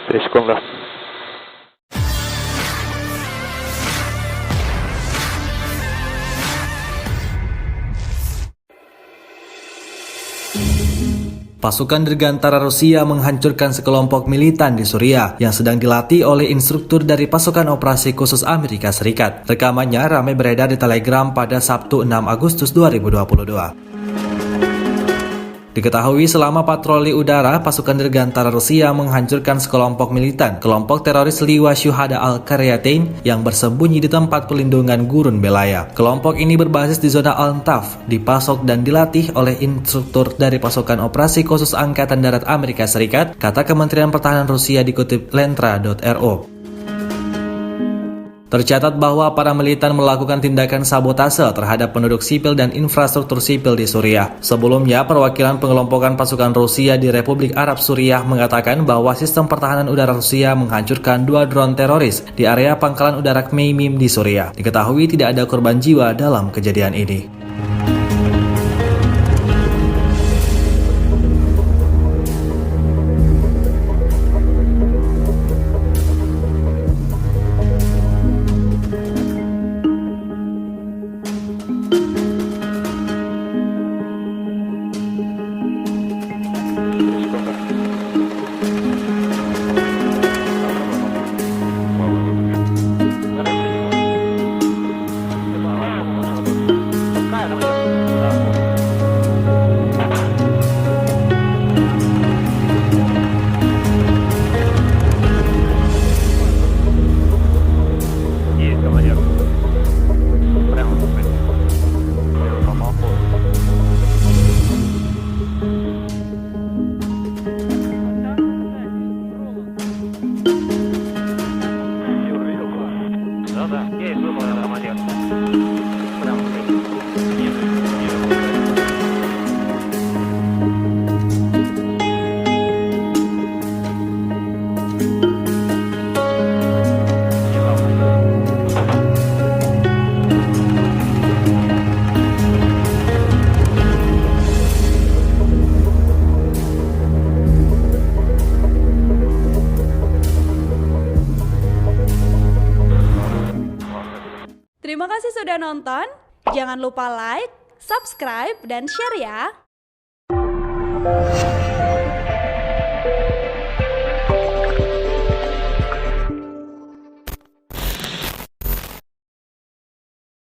3,. Pasukan dirgantara Rusia menghancurkan sekelompok militan di Suriah yang sedang dilatih oleh instruktur dari pasukan operasi khusus Amerika Serikat. Rekamannya ramai beredar di Telegram pada Sabtu 6 Agustus 2022. Diketahui selama patroli udara, pasukan dirgantara Rusia menghancurkan sekelompok militan, kelompok teroris Liwa Syuhada Al-Qaryatain yang bersembunyi di tempat pelindungan gurun Belaya. Kelompok ini berbasis di zona Al-Taf, dipasok dan dilatih oleh instruktur dari pasukan operasi khusus Angkatan Darat Amerika Serikat, kata Kementerian Pertahanan Rusia dikutip Lentra.ro. Tercatat bahwa para militan melakukan tindakan sabotase terhadap penduduk sipil dan infrastruktur sipil di Suriah. Sebelumnya, perwakilan pengelompokan pasukan Rusia di Republik Arab Suriah mengatakan bahwa sistem pertahanan udara Rusia menghancurkan 2 drone teroris di area pangkalan udara Khmeimim di Suriah. Diketahui tidak ada korban jiwa dalam kejadian ini. Terima kasih sudah nonton. Jangan lupa like, subscribe, dan share ya.